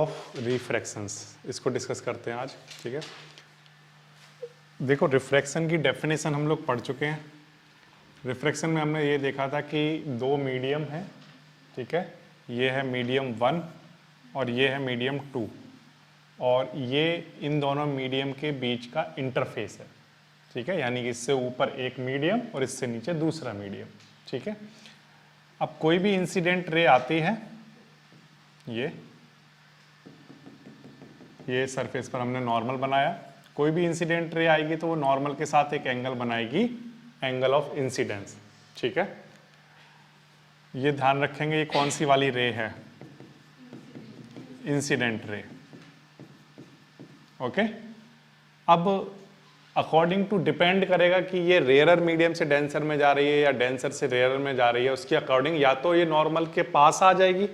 Of रिफ्रैक्शंस, इसको discuss करते हैं आज। ठीक है, देखो रिफ्रैक्शन की डेफिनेशन हम लोग पढ़ चुके हैं। रिफ्रैक्शन में हमने ये देखा था कि दो मीडियम है, ठीक है, ये है मीडियम 1 और ये है मीडियम 2, और ये इन दोनों मीडियम के बीच का इंटरफेस है। ठीक है, यानी कि इससे ऊपर एक मीडियम और इससे नीचे दूसरा मीडियम। ठीक है, अब कोई भी इंसिडेंट रे आती है, ये सरफेस पर हमने नॉर्मल बनाया, कोई भी इंसिडेंट रे आएगी तो वो नॉर्मल के साथ एक एंगल बनाएगी, एंगल ऑफ इंसिडेंस। ठीक है, ये ध्यान रखेंगे ये कौन सी वाली रे है, इंसिडेंट रे। ओके, अब अकॉर्डिंग टू डिपेंड करेगा कि ये रेयरर मीडियम से डेंसर में जा रही है या डेंसर से रेयरर में जा रही है, उसके अकॉर्डिंग या तो ये नॉर्मल के पास आ जाएगी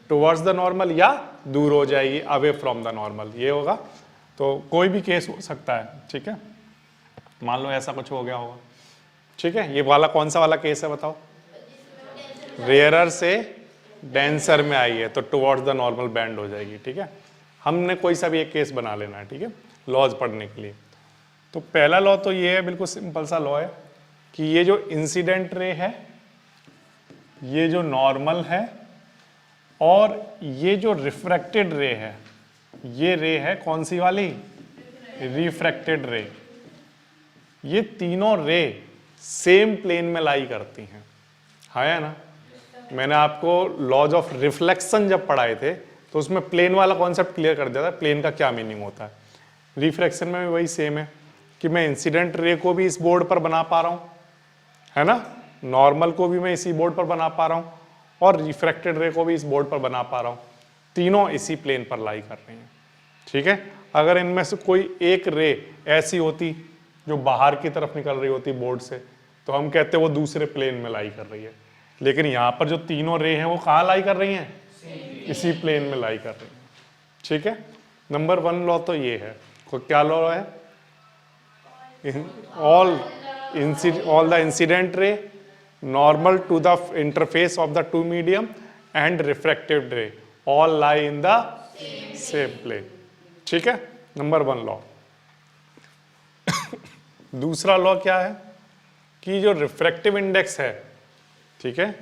टुवर्ड्स द नॉर्मल, या दूर हो जाएगी अवे फ्रॉम द नॉर्मल, ये होगा। तो कोई भी केस हो सकता है। ठीक है, मान लो ऐसा कुछ हो गया होगा। ठीक है, ये वाला कौन सा वाला केस है बताओ, रेयरर से डेंसर में आई है तो टुवर्ड्स द नॉर्मल बैंड हो जाएगी। ठीक है, हमने कोई सा भी एक केस बना लेना है। ठीक है, लॉज पढ़ने के लिए। तो पहला लॉ तो ये है, बिल्कुल सिंपल सा लॉ है कि ये जो इंसिडेंट रे है, ये जो नॉर्मल है, और ये जो रिफ्रैक्टेड रे है, ये रे है कौन सी वाली, रिफ्रैक्टेड रे। ये तीनों रे सेम प्लेन में लाई करती हैं, है ना। मैंने आपको लॉज ऑफ रिफ्लेक्शन जब पढ़ाए थे तो उसमें प्लेन वाला कॉन्सेप्ट क्लियर कर दिया था, प्लेन का क्या मीनिंग होता है। रिफ्रैक्शन में भी वही सेम है कि मैं इंसिडेंट रे को भी इस बोर्ड पर बना पा रहा हूं, है ना, नॉर्मल को भी मैं इसी बोर्ड पर बना पा रहा हूं, और रिफ्रैक्टेड रे को भी इस बोर्ड पर बना पा रहा हूं, तीनों इसी प्लेन पर लाई कर रही हैं। ठीक है, अगर इनमें से कोई एक रे ऐसी होती जो बाहर की तरफ निकल रही होती बोर्ड से, तो हम कहते वो दूसरे प्लेन में लाई कर रही है। लेकिन यहाँ पर जो तीनों रे हैं वो कहाँ लाई कर रही हैं, इसी प्लेन में लाई कर रही हैं। ठीक है, नंबर 1 लॉ तो ये है। क्या लॉ है, all the incident ray normal to the interface of the two medium and refractive ray all lie in the same plane. ठीक है, नंबर 1 लॉ। दूसरा लॉ क्या है कि जो रिफ्रैक्टिव इंडेक्स है, ठीक है,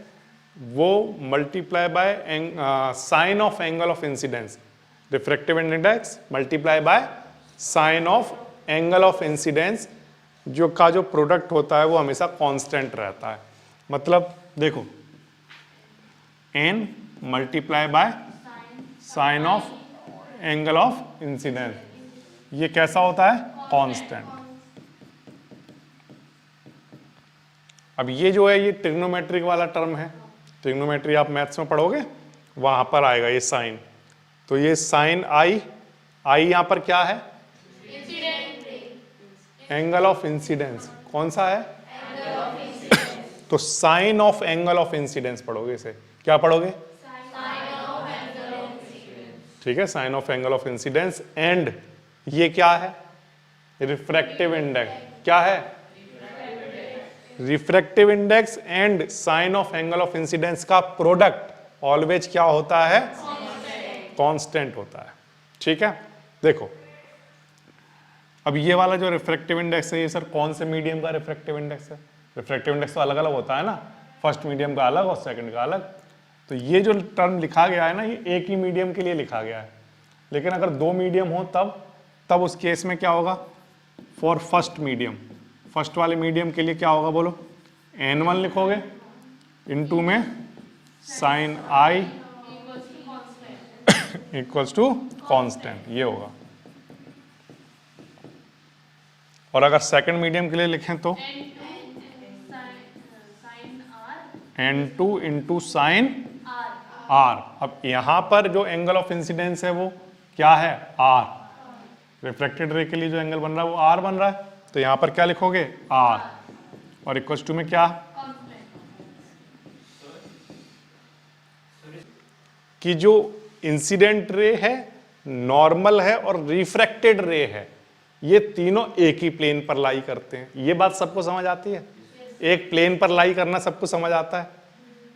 वो multiply by sine of angle of incidence, refractive index multiply by sine of angle of incidence, जो का जो प्रोडक्ट होता है वो हमेशा कांस्टेंट रहता है। मतलब देखो n multiply by sine of angle of incidence, ये कैसा होता है, कांस्टेंट। अब ये जो है ये ट्रिग्नोमेट्रिक वाला टर्म है, ट्रिग्नोमेट्री आप मैथ्स में पढ़ोगे, वहां पर आएगा ये साइन। तो ये साइन आई यहां पर क्या है, एंगल ऑफ इंसिडेंस, कौन सा है, तो sine of angle of incidence पढ़ोगे, इसे क्या पढ़ोगे, ठीक है, sine of angle of incidence. And ये क्या है, रिफ्रैक्टिव इंडेक्स, क्या है, refractive index and sine of angle of incidence का प्रोडक्ट ऑलवेज क्या होता है, कांस्टेंट होता है। ठीक है, देखो अब ये वाला जो रिफ्रैक्टिव इंडेक्स है, ये सर कौन से मीडियम का रिफ्रैक्टिव इंडेक्स है, रिफ्रैक्टिव इंडेक्स तो अलग अलग होता है ना, फर्स्ट मीडियम का अलग और सेकंड का अलग। तो ये जो टर्म लिखा गया है ना, ये एक ही मीडियम के लिए लिखा गया है। लेकिन अगर दो मीडियम हो तब उस केस में क्या होगा, फॉर फर्स्ट मीडियम, फर्स्ट वाले मीडियम के लिए क्या होगा बोलो, n1 लिखोगे, इनटू में sine I equals to constant, ये होगा। और अगर सेकंड मीडियम के लिए लिखें तो n2 इंटू साइन r। अब यहां पर जो एंगल ऑफ इंसिडेंस है वो क्या है, r। रिफ्रैक्टेड रे के लिए जो एंगल बन रहा है वो r बन रहा है, तो यहां पर क्या लिखोगे, r, और इक्वल्स टू में क्या, कि जो इंसिडेंट रे है, नॉर्मल है और रिफ्रैक्टेड रे है, ये तीनों एक ही प्लेन पर लाई करते हैं। ये बात सबको समझ आती है, एक प्लेन पर लाई करना सबको समझ आता है।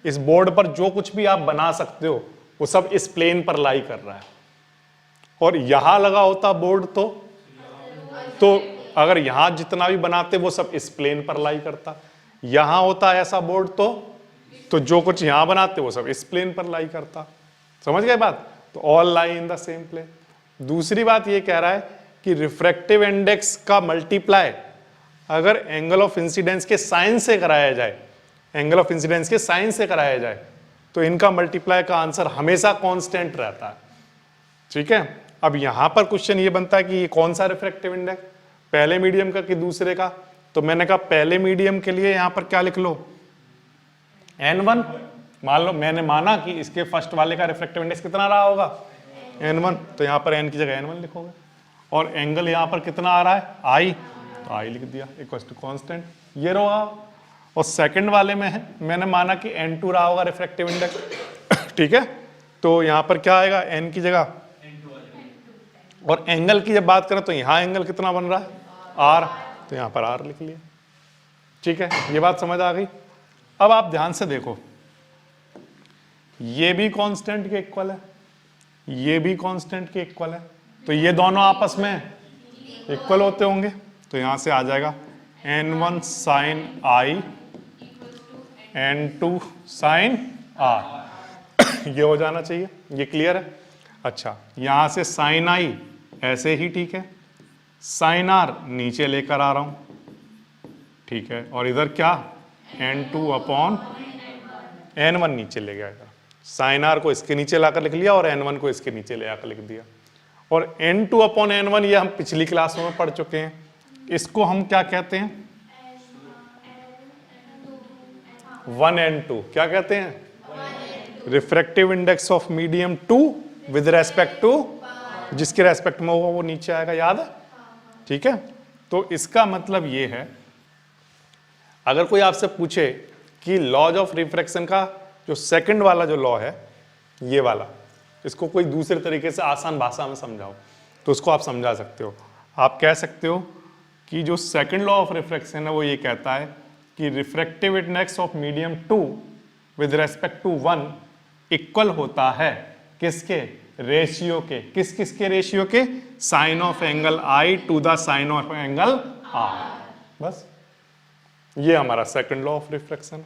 इस बोर्ड पर जो कुछ भी आप बना सकते हो वो सब इस प्लेन पर लाई कर रहा है। और यहां लगा होता बोर्ड तो अगर यहां जितना भी बनाते वो सब इस प्लेन पर लाई करता। यहां होता ऐसा बोर्ड तो जो कुछ यहां बनाते वो सब इस प्लेन पर लाई करता। समझ गए बात? तो all lie in the same plane. दूसरी बात ये कह रहा है कि रिफ्रैक्टिव इंडेक्स का मल्टीप्लाई अगर एंगल ऑफ इंसिडेंस के साइन से कराया जाए, एंगल ऑफ इंसिडेंस के साइन से कराया जाए, तो इनका मल्टीप्लाई का आंसर हमेशा कांस्टेंट रहता है। ठीक है, अब यहां पर क्वेश्चन ये बनता है कि ये कौन सा रिफ्रैक्टिव इंडेक्स, पहले मीडियम का कि दूसरे का? तो मैंने कहा पहले मीडियम के लिए यहां पर क्या लिख लो, n1। मान लो मैंने माना कि इसके फर्स्ट वाले का रिफ्रैक्टिव इंडेक्स कितना रहा होगा, n1, तो यहां पर n की जगह n1 लिखोगे। और एंगल यहां पर कितना आ रहा है, i, तो i लिख दिया इक्वल टू कांस्टेंट, ये रहा। और सेकंड वाले में है मैंने माना कि n2 रहा होगा रिफ्रैक्टिव इंडेक्स। ठीक है, तो यहां पर क्या आएगा, n की जगह, और एंगल की जब बात करें तो यहां एंगल कितना बन रहा है, r, तो यहां पर r लिख लिया। ठीक है, ये बात समझ आ गई। अब आप ध्यान से देखो, ये भी कांस्टेंट के इक्वल है, ये भी कांस्टेंट के इक्वल है, तो ये दोनों आपस में इक्वल होते होंगे। तो यहां से आ जाएगा n1 sin i n2 sin r। ये हो जाना चाहिए, ये क्लियर है। अच्छा, यहां से sin i ऐसे ही ठीक है, sin r नीचे लेकर आ रहा हूं, ठीक है, और इधर क्या, n2 अपॉन n1 नीचे ले गया, sin r को इसके नीचे लाकर लिख लिया और n1 को इसके नीचे ले आकर लिख दिया। और n2 अपॉन n1 ये हम पिछली क्लासों में पढ़ चुके हैं, इसको हम क्या कहते हैं, 1n2, क्या कहते हैं, refractive index of medium 2 with respect to, जिसके रेस्पेक्ट में होगा वो नीचे आएगा, याद है? ठीक है, तो इसका मतलब ये है, अगर कोई आपसे पूछे कि लॉज ऑफ रिफ्रैक्शन का जो सेकंड वाला जो लॉ है, ये वाला, इसको कोई दूसरे तरीके से आसान भाषा में समझाओ, तो उसको आप समझा सकते हो। आप कह सकते हो कि जो सेकंड लॉ ऑफ रिफ्रैक्शन है वो ये कहता है कि refractive index of medium 2 with respect to 1 equal होता है किसके, रेशियो के, किस किस के रेशियो के, sine of angle I to the sine of angle R। बस ये हमारा सेकंड लॉ ऑफ रिफ्रैक्शन।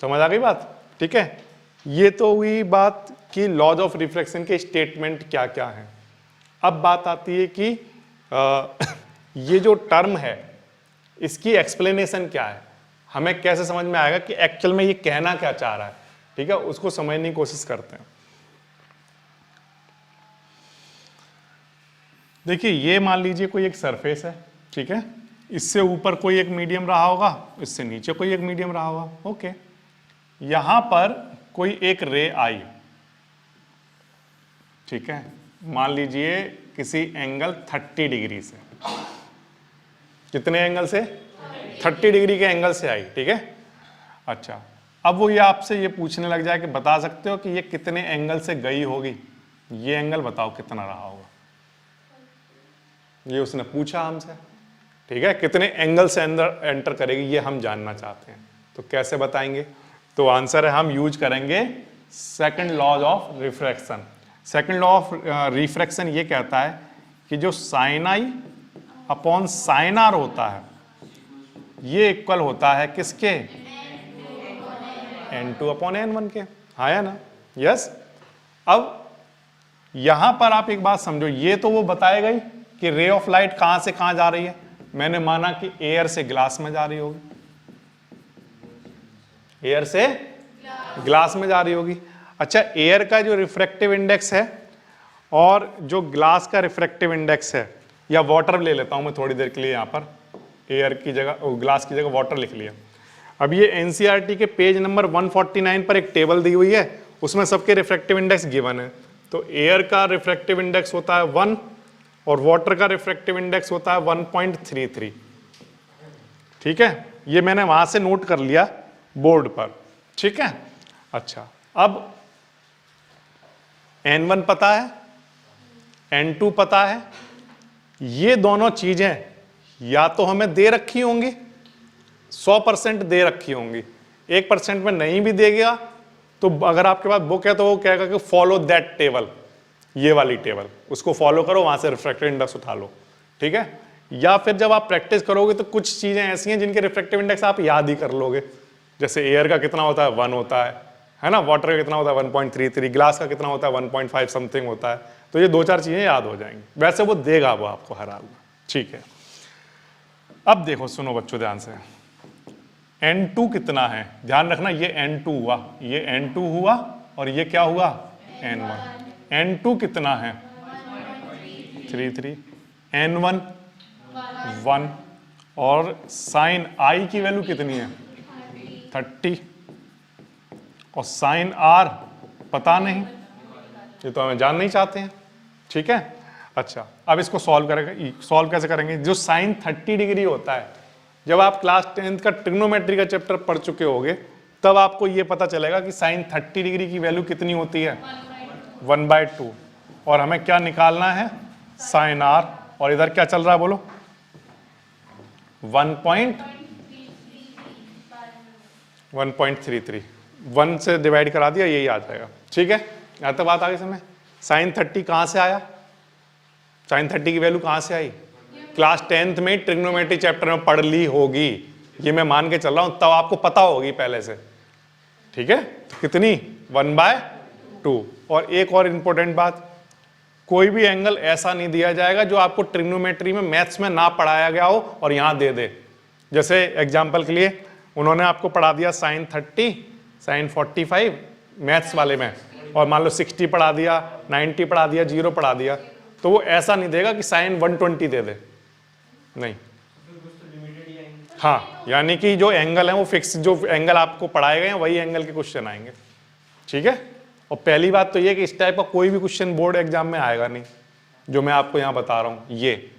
समझ आ गई बात? ठीक है, ये तो हुई बात कि लॉज ऑफ रिफ्रैक्शन के स्टेटमेंट क्या क्या हैं। अब बात आती है कि ये जो टर्म है इसकी एक्सप्लेनेशन क्या है, हमें कैसे समझ में आएगा कि एक्चुअल में ये कहना क्या चाह रहा है। ठीक है, उसको समझने की कोशिश करते हैं। देखिए, ये मान लीजिए कोई एक सरफेस है, ठीक है, इससे ऊपर कोई एक मीडियम रहा होगा, इससे नीचे कोई एक मीडियम रहा होगा, ओके। यहां पर कोई एक रे आई, ठीक है, मान लीजिए किसी एंगल 30 डिग्री से, कितने एंगल से, 30 डिग्री के एंगल से आई, ठीक है। अच्छा, अब वो ये आपसे ये पूछने लग जाए कि बता सकते हो कि ये कितने एंगल से गई होगी, ये एंगल बताओ कितना रहा होगा, ये उसने पूछा हमसे, ठीक है, कितने एंगल से अंदर एंटर करेगी ये हम जानना चाहते हैं। तो कैसे बताएंगे? तो आंसर है, हम यूज करेंगे second law of refraction. Second law of refraction ये कहता है कि जो साइन आई अपॉन साइन आर होता है ये इक्वल होता है किसके, n2 अपॉन n1 के, हाँ या ना, यस। अब यहां पर आप एक बात समझो, ये तो वो बताएगा ही कि रे ऑफ लाइट कहां से कहां जा रही है। मैंने माना कि एयर से ग्लास में जा रही होगी, एयर से ग्लास में जा रही होगी। अच्छा, एयर का जो रिफ्रैक्टिव इंडेक्स है और जो ग्लास का रिफ्रैक्टिव इंडेक्स है, या वाटर ले लेता हूं मैं थोड़ी देर के लिए, यहां पर एयर की जगह, ग्लास की जगह वाटर लिख लिया। अब ये एनसीईआरटी के पेज नंबर 149 पर एक टेबल दी हुई है, उसमें सबके रिफ्रैक्टिव इंडेक्स गिवन है। तो एयर का रिफ्रैक्टिव इंडेक्स होता है 1 और वाटर का रिफ्रैक्टिव इंडेक्स होता है 1.33, ठीक है। ये मैंने वहां से नोट कर लिया बोर्ड पर, ठीक है। अच्छा, अब n1 पता है, n2 पता है, ये दोनों चीजें या तो हमें दे रखी होंगी, 100% दे रखी होंगी, 1% में नहीं भी देगा तो अगर आपके पास बुक है तो वो कहेगा कि फॉलो दैट टेबल, ये वाली टेबल, उसको फॉलो करो, वहां से रिफ्रैक्टिव इंडेक्स उठा लो, ठीक है। या फिर जब आप प्रैक्टिस करोगे तो कुछ चीजें ऐसी हैं जिनके रिफ्रैक्टिव इंडेक्स आप याद ही कर लोगे, जैसे एयर का कितना होता है 1 होता है ना, वाटर का कितना होता है 1.33, ग्लास का कितना होता है 1.5 समथिंग होता है, तो ये 2-4 चीजें याद हो जाएंगी, वैसे वो देगा वो आपको हर हाल में, ठीक है। अब देखो सुनो बच्चों ध्यान से, N2 कितना है, ध्यान रखना ये N2 हुआ, ये N2 हुआ और ये क्या हुआ N1। N2 कितना है 33, N1 1 और साइन I की वैल्यू कितनी है 30 और साइन R पता नहीं, ये तो हमें जान नहीं चाहते हैं, ठीक है। अच्छा अब इसको सॉल्व करेंगे, सॉल्व कैसे करेंगे, जो साइन 30 डिग्री होता है, जब आप क्लास 10th का ट्रिग्नोमेट्री का चैप्टर पढ़ चुके होगे तब आपको ये पता चलेगा कि साइन 30 डिग्री की वैल्यू कितनी होती है 1/2 और हमें क्या निकालना है साइन R, और इधर क्या चल रहा है बोलो 1.33, 1 से डिवाइड करा दिया यही आ जाएगा, ठीक है। यहाँ तक बात आगे समय, साइन 30 कहाँ से आया, साइन 30 की वैल्यू कहाँ से आई, क्लास 10th में ट्रिग्नोमेट्री चैप्टर में पढ़ ली होगी, ये मैं मान के चल रहा हूँ, तब आपको पता होगी पहले से, ठीक है। तो कितनी 1/2। और एक और इंपॉर्टेंट बात, कोई भी एंगल ऐसा नहीं दिया जाएगा जो आपको ट्रिग्नोमेट्री में मैथ्स में ना पढ़ाया गया हो और यहां दे दे। जैसे एग्जांपल के लिए उन्होंने आपको पढ़ा दिया साइन 30, साइन 45 मैथ्स वाले में, और मान लो 60 पढ़ा दिया, 90 पढ़ा दिया, 0 पढ़ा दिया, तो वो ऐसा नहीं देगा कि साइन 120 दे दे, नहीं। हाँ, यानी कि जो एंगल है वो फिक्स, जो एंगल आपको पढ़ाए गए हैं वही एंगल के क्वेश्चन आएंगे, ठीक है। और पहली बात तो ये कि इस टाइप का कोई भी क्वेश्चन बोर्ड एग्जाम में आएगा नहीं, जो मैं आपको यहाँ बता रहा हूँ, ये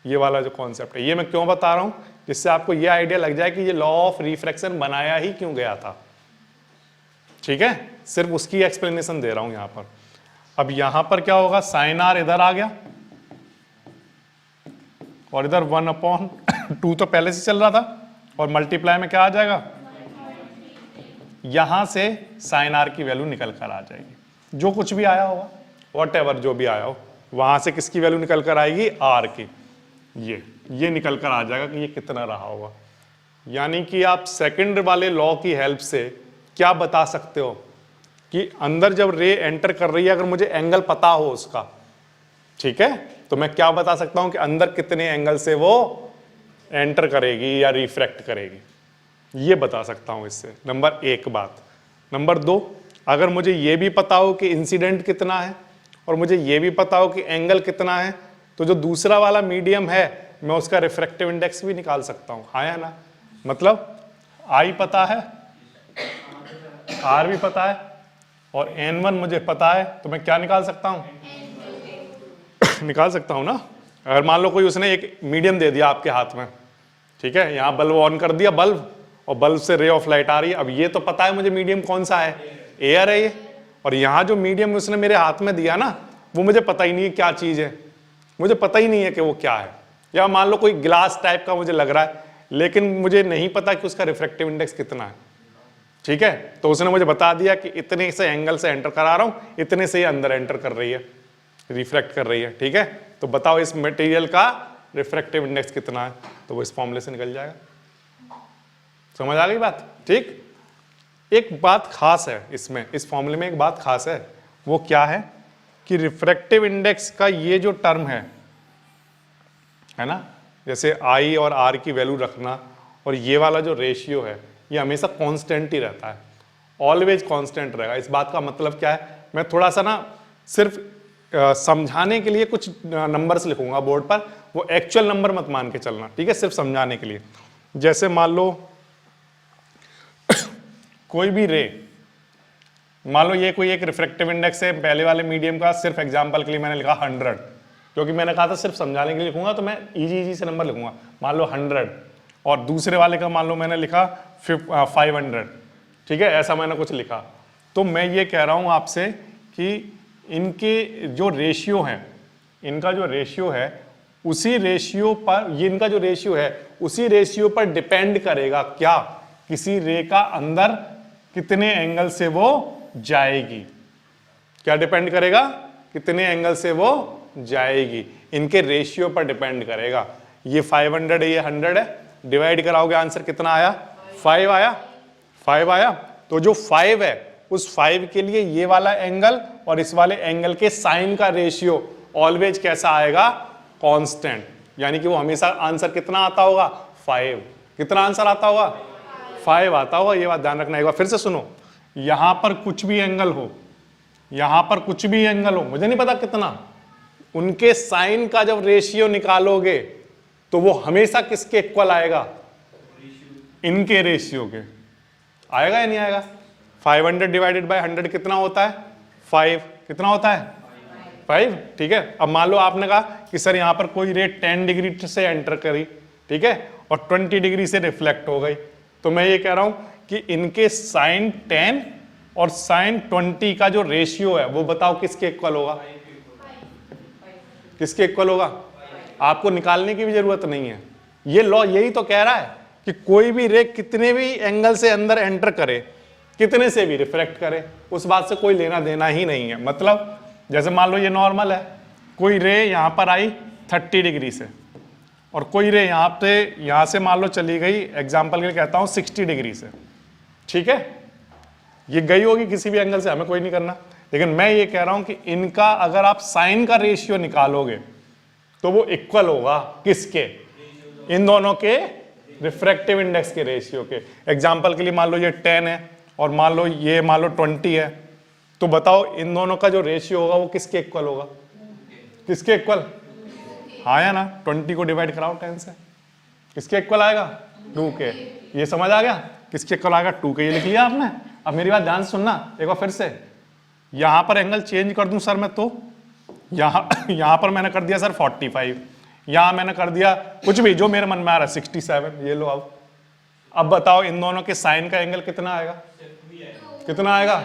वाला जो कॉन्सेप्ट है, ये मैं क्यों बता रहा हूँ, जिससे आपको ये आइडिया लग जाए कि ये लॉ ऑफ रिफ्रैक्शन बनाया ही क्यों गया था, ठीक है। सिर्फ उसकी एक्सप्लेनेशन दे रहा हूँ यहाँ पर। अब यहाँ पर क्या होगा, साइन R इधर आ गया और इधर 1/2 तो पहले से चल रहा था, और मल्टीप्लाई में क्या आ जाएगा, यहां से साइन R की वैल्यू निकल कर आ जाएगी, जो कुछ भी आया होगा, व्हाटएवर जो भी आया हो, वहां से किसकी वैल्यू निकल कर आएगी R की, ये निकल कर आ जाएगा कि ये कितना रहा होगा। यानी कि आप सेकंड वाले लॉ की हेल्प से क्या बता सकते हो कि अंदर जब रे एंटर कर रही है, अगर मुझे एंगल पता हो उसका, ठीक है, तो मैं क्या बता सकता हूं कि अंदर कितने एंगल से वो एंटर करेगी या रिफ्रैक्ट करेगी, ये बता सकता हूं इससे। नंबर 1 बात। नंबर 2, अगर मुझे ये भी पता हो कि इंसिडेंट कितना है और मुझे ये भी पता हो कि एंगल कितना है, तो जो दूसरा वाला मीडियम है मैं उसका रिफ्रैक्टिव इंडेक्स भी निकाल सकता हूं, हाँ या ना। मतलब I पता है, R भी पता है और N1 मुझे पता है, तो मैं क्या निकाल सकता हूं निकाल सकता हूं ना। अगर मान लो कोई उसने एक मीडियम दे दिया आपके हाथ में, ठीक है, यहां बल्ब ऑन कर दिया, बल्ब, और बल्ब से रे ऑफ लाइट आ रही है, अब ये तो पता है मुझे मीडियम कौन सा है, एयर है ये, और यहाँ जो मीडियम उसने मेरे हाथ में दिया ना, वो मुझे पता ही नहीं है क्या चीज है, मुझे पता ही नहीं है कि वो क्या है। या मान लो कोई ग्लास टाइप का मुझे लग रहा है, लेकिन मुझे नहीं पता कि उसका रिफ्रैक्टिव इंडेक्स कितना है, ठीक है, तो उसने मुझे बता दिया कि इतने से एंगल से एंटर करा रहा हूं, इतने से ही अंदर एंटर कर रही है, रिफ्रैक्ट कर रही है, ठीक है। तो बताओ इस मटेरियल का रिफ्रैक्टिव इंडेक्स कितना है, तो वो इस फॉर्मूले से निकल जाएगा। समझ आ गई बात, ठीक। एक बात खास है इसमें, इस फॉर्मूले में एक बात खास है, वो क्या है कि रिफ्रैक्टिव इंडेक्स का ये जो टर्म है ना, जैसे I और R की वैल्यू रखना, और ये वाला जो रेशियो है ये हमेशा कांस्टेंट ही रहता है, ऑलवेज कांस्टेंट रहेगा। इस बात का मतलब क्या है, मैं थोड़ा सा ना सिर्फ समझाने के लिए कुछ नंबर्स लिखूंगा बोर्ड पर, वो एक्चुअल नंबर मत मान के चलना, ठीक है, सिर्फ समझाने के लिए। जैसे मान लो कोई भी रे, मान लो ये कोई एक रिफ्रैक्टिव इंडेक्स है पहले वाले मीडियम का, सिर्फ एग्जांपल के लिए मैंने लिखा 100, क्योंकि मैंने कहा था सिर्फ समझाने के लिए लिखूंगा, तो मैं इजी से नंबर लिखूंगा, मान लो 100, और दूसरे वाले का मान लो मैंने लिखा 500, ठीक है, ऐसा मैंने कुछ लिखा। तो मैं ये कह रहा हूं आपसे कि इनके जो रेशियो हैं, इनका जो रेशियो है उसी रेशियो पर, ये इनका जो रेशियो है उसी रेशियो पर डिपेंड करेगा क्या, किसी रे का अंदर कितने एंगल से वो जाएगी, क्या डिपेंड करेगा, कितने एंगल से वो जाएगी, इनके रेशियो पर डिपेंड करेगा। ये 500 है, ये 100 है, डिवाइड कराओगे आंसर कितना आया, 5 आया, 5 आया। तो जो 5 है उस 5 के लिए ये वाला एंगल और इस वाले एंगल के साइन का रेशियो ऑलवेज कैसा आएगा, कांस्टेंट, यानी कि वो हमेशा आंसर कितना आता होगा, 5। कितना आंसर आता होगा, 5 आता होगा। ये बात ध्यान रखना। एक बार फिर से सुनो, यहां पर कुछ भी एंगल हो, यहां पर कुछ भी एंगल हो, मुझे नहीं पता कितना, उनके साइन का जब रेशियो निकालोगे तो वो हमेशा किसके इक्वल आएगा, इनके रेशियो के। आएगा या नहीं आएगा। 500 डिवाइडेड बाय 100 कितना होता है, 5। कितना होता है, 5। ठीक है। अब मान लो आपने कहा कि सर यहां पर कोई रे 10 डिग्री से एंटर करी, ठीक है, और 20 डिग्री से रिफ्लेक्ट हो गई, तो मैं ये कह रहा हूं कि इनके साइन 10 और साइन 20 का जो रेशियो है वो बताओ किसके इक्वल होगा, किसके इक्वल होगा। आपको निकालने की भी जरूरत नहीं है, ये लॉ यही तो कह रहा है कि कोई भी रे कितने भी एंगल से अंदर एंटर करे, कितने से भी रिफ्लेक्ट करे, उस बात से कोई लेना देना ही नहीं है। मतलब जैसे मान लो ये नॉर्मल है, कोई रे यहां पर आई 30 डिग्री से और कोई रे यहां से मान लो चली गई, एग्जांपल के लिए कहता हूं 60 डिग्री से, ठीक है, ये गई होगी किसी भी एंगल से, हमें कोई नहीं करना। लेकिन मैं ये कह रहा हूं कि इनका अगर आप साइन का रेशियो निकालोगे तो वो इक्वल होगा किसके, इन दोनों के रिफ्रैक्टिव इंडेक्स के रेशियो के। एग्जांपल के लिए मान लो ये 10 है और मान लो 20 है, तो बताओ इन दोनों का जो रेशियो होगा वो किसके इक्वल होगा, किसके इक्वल, हाँ या ना। 20 को डिवाइड कराओ 10 से, किसके इक्वल आएगा, 2 के। ये समझ आ गया किसके इक्वल आएगा, 2 के। ये लिख लिया आपने। अब मेरी बात ध्यान से सुनना एक बार फिर से, यहां पर एंगल चेंज कर दूं सर मैं, तो यहां पर मैंने कर दिया सर 45, यहां मैंने कर दिया कुछ भी जो मेरे मन में आ रहा है 67, ये लो। अब बताओ इन दोनों के साइन का एंगल कितना आएगा, कितना आएगा,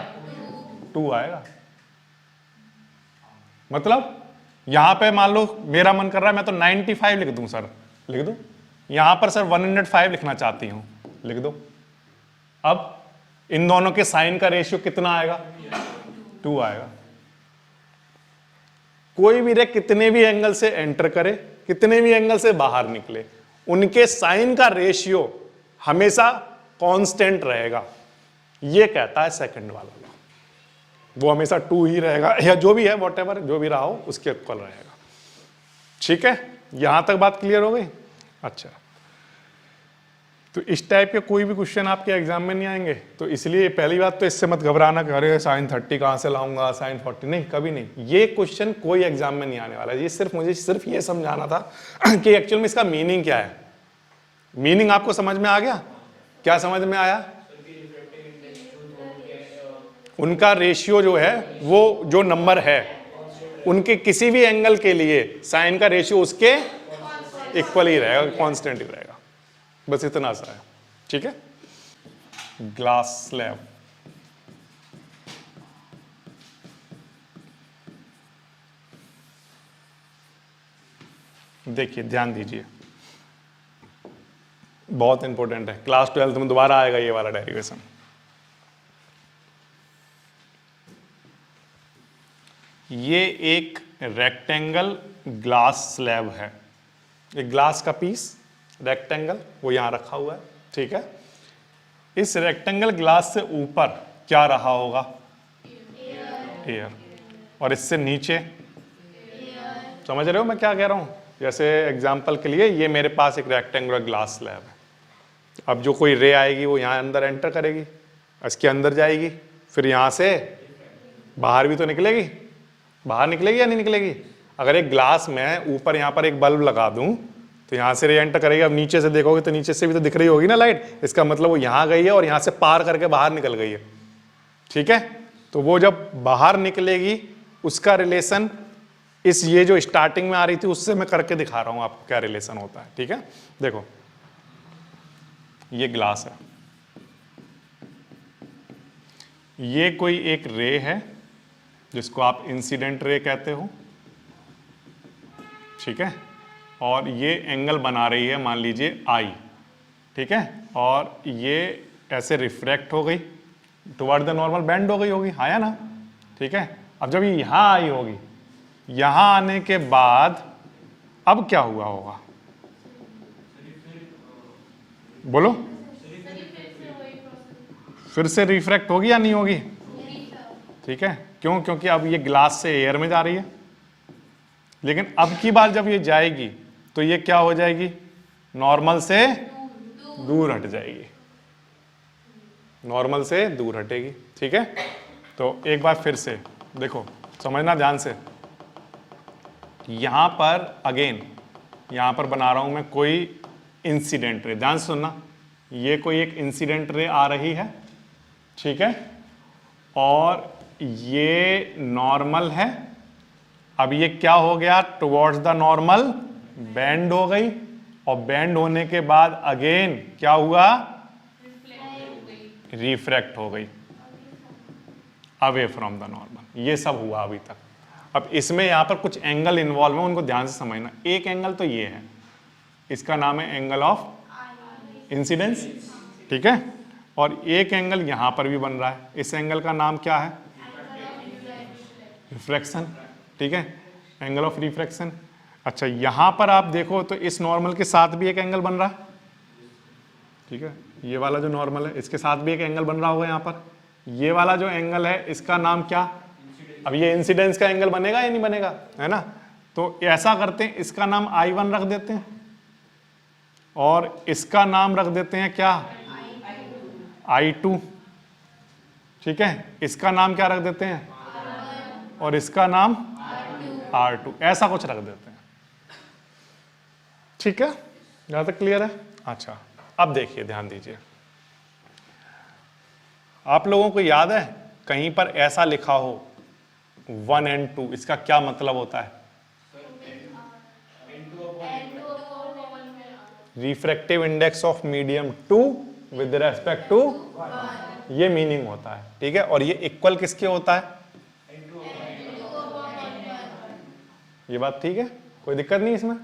2 आएगा। मतलब यहां पे मान लो मेरा मन कर रहा है मैं तो 95 लिख दूं सर, लिख दो। यहां पर सर 105 लिखना चाहती हूं, लिख दो। अब इन दोनों के साइन का रेशियो कितना आएगा, 2 आएगा। कोई भी रे कितने भी एंगल से एंटर करे, कितने भी एंगल से बाहर निकले, उनके साइन का रेशियो हमेशा कांस्टेंट रहेगा। ये कहता है सेकंड वाला लॉ, वो हमेशा 2 ही रहेगा, या जो भी है व्हाटएवर जो भी रहा हो उसके इक्वल रहेगा। ठीक है, यहां तक बात क्लियर हो गई। अच्छा, तो इस टाइप के कोई भी क्वेश्चन आपके एग्जाम में नहीं आएंगे, तो इसलिए पहली बात तो इससे मत घबराना कि अरे साइन 30 कहां से लाऊंगा, साइन 40, नहीं, कभी नहीं। ये क्वेश्चन कोई एग्जाम में नहीं आने वाला। ये सिर्फ मुझे सिर्फ ये समझाना था कि एक्चुअल में इसका मीनिंग क्या है। मीनिंग आपको समझ में आ गया, क्या समझ में आया, उनका रेशियो जो है वो जो नंबर है उनके किसी भी एंगल के लिए साइन का रेशियो उसके इक्वल ही रहेगा, कांस्टेंट ही रहेगा, बस इतना सा है। ठीक है, ग्लास स्लैब, देखिए ध्यान दीजिए, बहुत इंपॉर्टेंट है। क्लास 12th में दोबारा आएगा ये वाला डेरिवेशन। ये एक रेक्टेंगल ग्लास स्लैब है, एक ग्लास का पीस रेक्टेंगल वो यहां रखा हुआ है। ठीक है, इस रेक्टेंगल ग्लास से ऊपर क्या रहा होगा, एयर, और इससे नीचे, समझ रहे हो मैं क्या कह रहा हूं। जैसे एग्जांपल के लिए ये मेरे पास एक रेक्टेंगुलर ग्लास स्लैब है, अब जो कोई रे आएगी वो यहां अंदर एंटर करेगी, इसके अंदर जाएगी, फिर यहां से बाहर भी तो निकलेगी, बाहर निकलेगी या नहीं निकलेगी। अगर एक ग्लास में ऊपर यहां पर एक बल्ब लगा दूं तो यहां से रे एंटर करेगी, अब नीचे से देखोगे तो नीचे से भी तो दिख रही होगी ना लाइट, इसका मतलब वो यहां गई है और यहां से पार करके बाहर निकल गई है। ठीक है, तो वो जब बाहर निकलेगी उसका रिलेशन इस ये जो स्टार्टिंग में आ रही थी उससे मैं करके दिखा रहा हूं आपको क्या रिलेशन होता है। ठीक है, देखो ये ग्लास है, ये कोई एक रे है जिसको आप इंसिडेंट रे कहते हो। ठीक है, और ये एंगल बना रही है मान लीजिए आई। ठीक है, और ये ऐसे रिफ्रैक्ट हो गई टुवर्ड द नॉर्मल, बेंड हो गई होगी, हाँ या ना। ठीक है, अब जब ये यहां आई होगी यहां आने के बाद अब क्या हुआ होगा, बोलो, फिर से रिफ्रैक्ट होगी या नहीं होगी? ठीक है, क्यों? क्योंकि अब ये ग्लास से एयर में जा रही है, लेकिन अब की बार जब ये जाएगी तो ये क्या हो जाएगी, नॉर्मल से दूर हट जाएगी, नॉर्मल से दूर हटेगी। ठीक है, तो एक बार फिर से देखो, समझना ध्यान से। यहां पर अगेन, यहां पर बना रहा हूं मैं कोई इंसिडेंट रे, ध्यान से सुनना, ये कोई एक इंसिडेंट रे आ रही है, ठीक है, और ये नॉर्मल है। अब ये क्या हो गया, टुवर्ड्स द नॉर्मल बेंड हो गई, और बेंड होने के बाद अगेन क्या हुआ, रिफ्रैक्ट हो गई अवे फ्रॉम द नॉर्मल। ये सब हुआ अभी तक। अब इसमें यहां पर कुछ एंगल इन्वॉल्व है, उनको ध्यान से समझना। एक एंगल तो ये है, इसका नाम है एंगल ऑफ इंसिडेंस, ठीक है, और एक एंगल यहां पर भी बन रहा है, इस एंगल का नाम क्या है, रिफ्रैक्शन, ठीक है, एंगल ऑफ रिफ्रैक्शन। अच्छा, यहां पर आप देखो तो इस नॉर्मल के साथ भी एक एंगल बन रहा है, ठीक है, ये वाला जो नॉर्मल है इसके साथ भी एक एंगल बन रहा होगा। यहां पर ये वाला जो एंगल है इसका नाम क्या, अब ये इंसिडेंस का एंगल बनेगा या नहीं बनेगा, है ना? तो ऐसा करते हैं, इसका नाम I1 रख देते हैं और इसका नाम रख देते हैं क्या, I2, ठीक है, इसका नाम क्या रख देते हैं, और इसका नाम R2, ऐसा कुछ रख देते हैं, ठीक है, यहां तक क्लियर है? अच्छा, अब देखिए, ध्यान दीजिए, आप लोगों को याद है कहीं पर ऐसा लिखा हो 1 and 2, इसका क्या मतलब होता है, refractive index of medium 2 with respect to, ये मीनिंग होता है, ठीक है, और ये इक्वल किसके होता है, ये बात ठीक है, कोई दिक्कत नहीं इसमें।